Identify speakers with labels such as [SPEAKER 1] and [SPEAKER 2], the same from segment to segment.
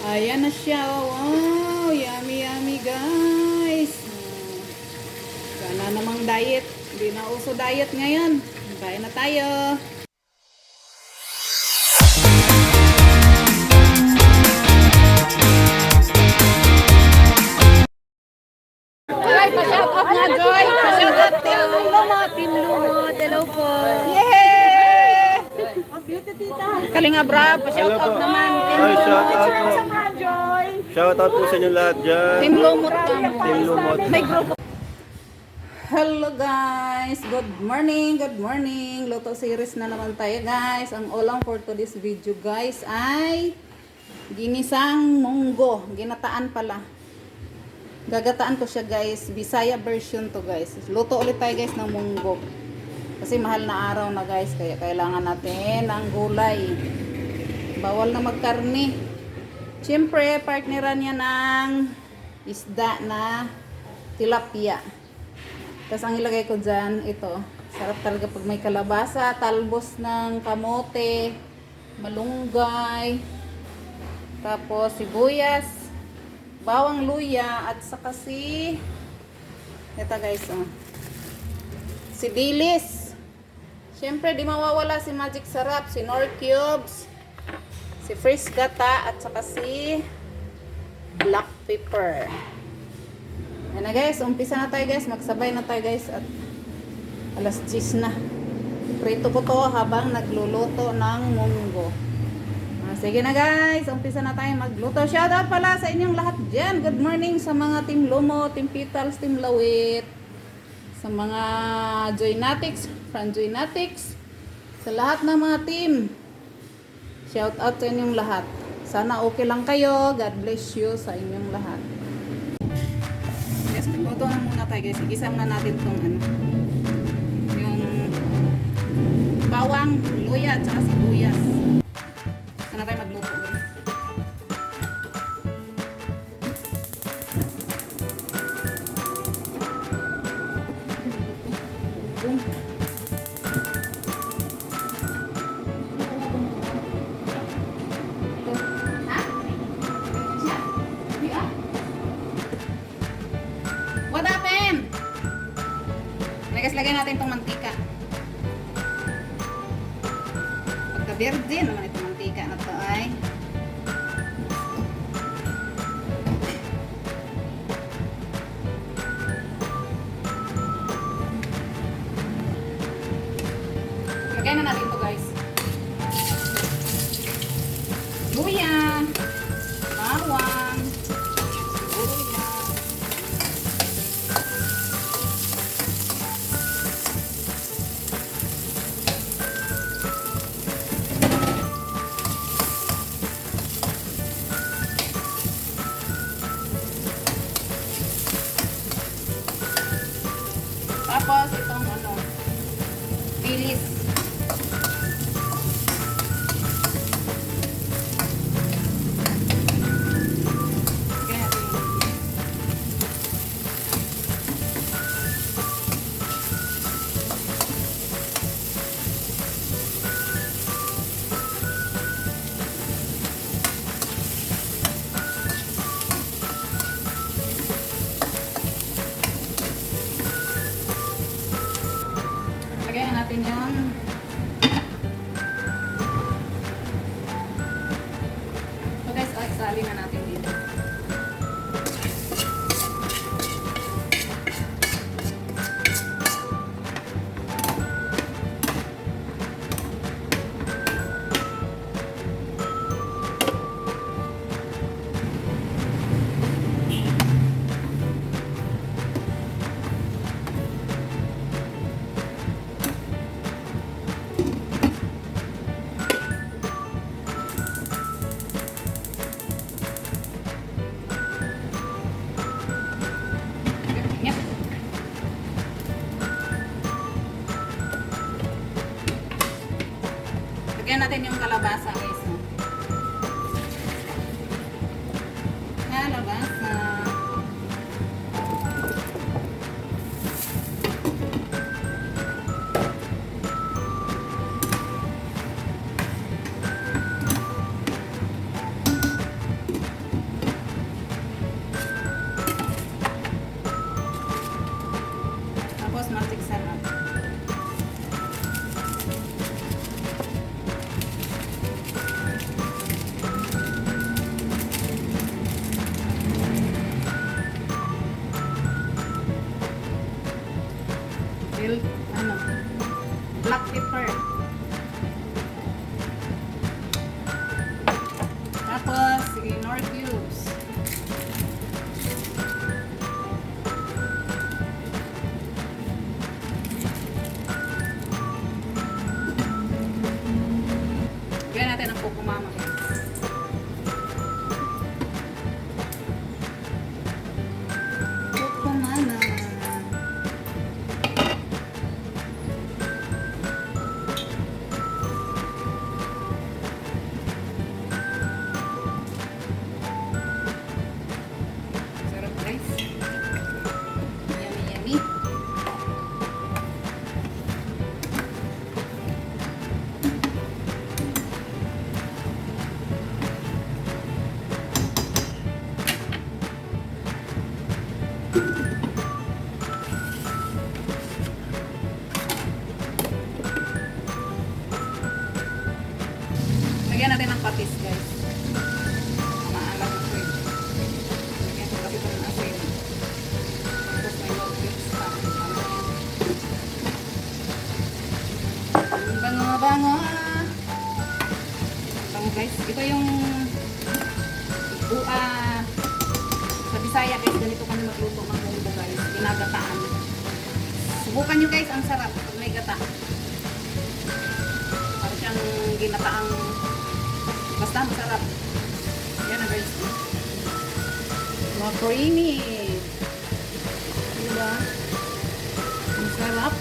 [SPEAKER 1] Ayan na siya. Wow, yummy yummy guys. Sana namang diet. Hindi na uso diet ngayon. Kain na tayo. Ay, pa-shout out nga, Joy. Pa-shout out Team Lumot. Team Lumot. Hello po. Yay! Kalinga Bra, pa-shout out naman. Team
[SPEAKER 2] Ay, shout
[SPEAKER 1] Lumot.
[SPEAKER 2] out po. Shout out po sa inyo lahat dyan.
[SPEAKER 1] Team Lumot kamo.
[SPEAKER 2] Team Lumot.
[SPEAKER 1] May grupo. Hello guys. Good morning. Good morning. Luto series na naman tayo guys. Ang ulam for today's video guys ay ginisang munggo. Ginataan pala. Gagataan ko siya guys. Bisaya version to guys. Luto ulit tayo guys ng munggo. Kasi mahal na araw na guys. Kaya kailangan natin ng gulay. Bawal na magkarne. Siyempre, partneran niya ng isda na tilapia. Tapos ang ilagay ko dyan, ito. Sarap talaga pag may kalabasa, talbos ng kamote, malunggay, tapos sibuyas, bawang luya, at saka ito guys, si dilis. Siyempre, di mawawala si Magic Sarap, si Nor Cubes, si fresh gata, at saka si black pepper. Yan na guys, umpisa na tayo guys, magsabay na tayo guys at alas 10 na. Prito ko to habang nagluluto ng munggo. Sige na guys, umpisa na tayo magluto. Shoutout pala sa inyong lahat dyan. Good morning sa mga Team Lumo, Team Petals, Team Lawit, sa mga Joynatics, Fran Joynatics, sa lahat ng mga team. Shoutout sa inyong lahat. Sana okay lang kayo. God bless you sa inyong lahat. Yes, magluto na muna tayo guys. Igisa na natin itong yung bawang, luya, at saka sibuyas. Sana tayo magluto guys. What happened? Guys, lagyan natin itong mantika. Pagka-virgin naman itong mantika na to ay. Lagyan na natin ito guys. Luya, bawang, sibuyas. Tapos itong dilis. Lagyan natin yung so guys, isali na natin dito. Yep. Lagyan natin yung kalabasa guys. Kalabasa. Nor cubes. Gawin natin ang kukumama. Kukumama. Sarap guys. Yummy, yummy. Lagyan natin ng patis guys. Maalam ito eh. Lagyan ko kasi ito ng asin. Tapos may milk cubes pa. Ang bango-bango. Bango guys. Ito yung sa Bisaya guys. Ganito kami magluto ng munggo guys. Ginagataan. Subukan nyo guys. Ang sarap pag may gata. Parang siyang ginataang basta masarap. Yan na guys. Ma-creamy. Diba? Ang sarap.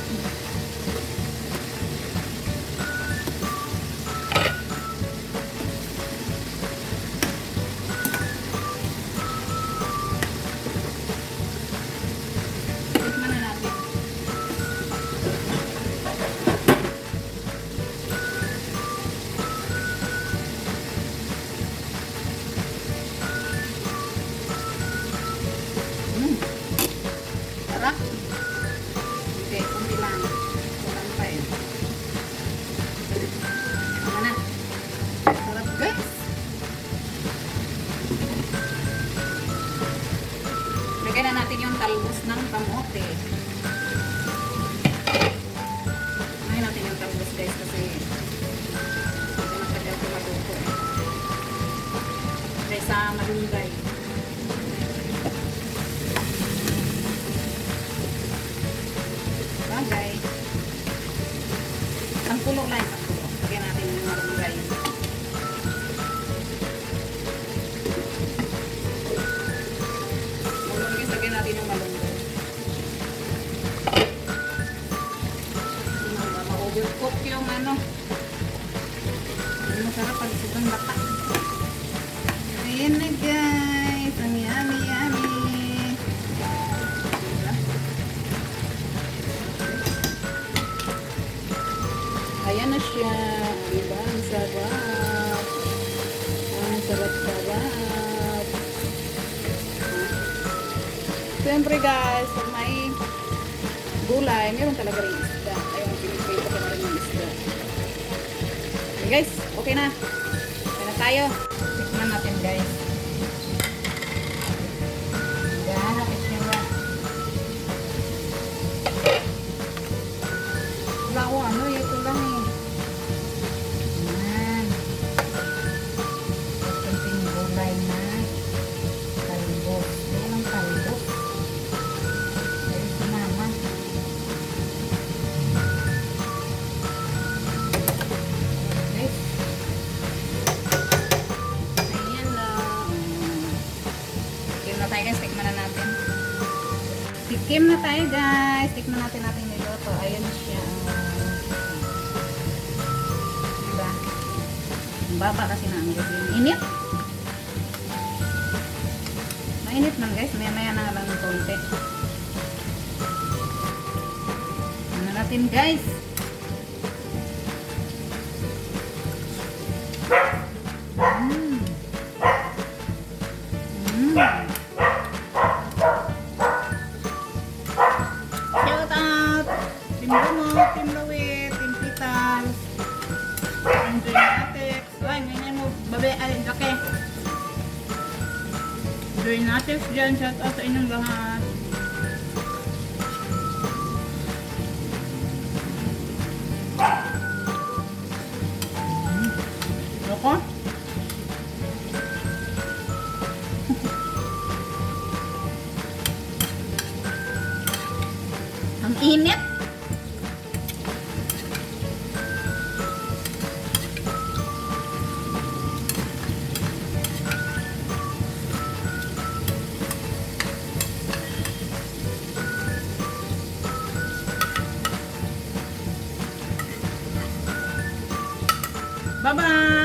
[SPEAKER 1] Tikman na natin. Sarap. Hindi, kunti lang. Kulang pa eh. Ano na? Sarap guys. Lagyan na natin yung talbos ng kamote. Lagyan natin yung talbos guys kasi hindi matagal ko maluto eh. Kaysa malunggay. Bagay. Ang kulok lang. Ang kulok. Lagyan natin yung malunggay. Lagyan natin yung malunggay. Ma-overcook yung ano. Hindi masarap pag sobrang bata. Ayan na guys. Ang yummy yummy. Ayan na siya. Diba? Ang sarap. Ang sarap-sarap. Siyempre guys, pag may gulay, meron talaga rin isda. Ayaw ang pinipito ko na rin yung isda. Okay guys, okay na. Okay na tayo. Tikman natin guys. Yan, okay siya ba? Wala ko ano, ito lang eh. Yan. Kunting gulay na talbos. Yan ang talbos. Ayun si mama. Okay. Ayan lang. Tikim na tayo guys, tikman na natin. Tikim na tayo guys. Tikman natin niluto. Ayan siya. Diba? Ang baba kasi na ang init. Mainit man guys. Maya-maya na lang ng konti. Ano natin guys? Shout out! Team Lumot, Team Lawit, Team Pitals, Team Joynatics. Ay, ngayon mo, babe, ay, okay. Joynatics dyan, shout out sa inyong lahat. Loko? init. Bye-bye!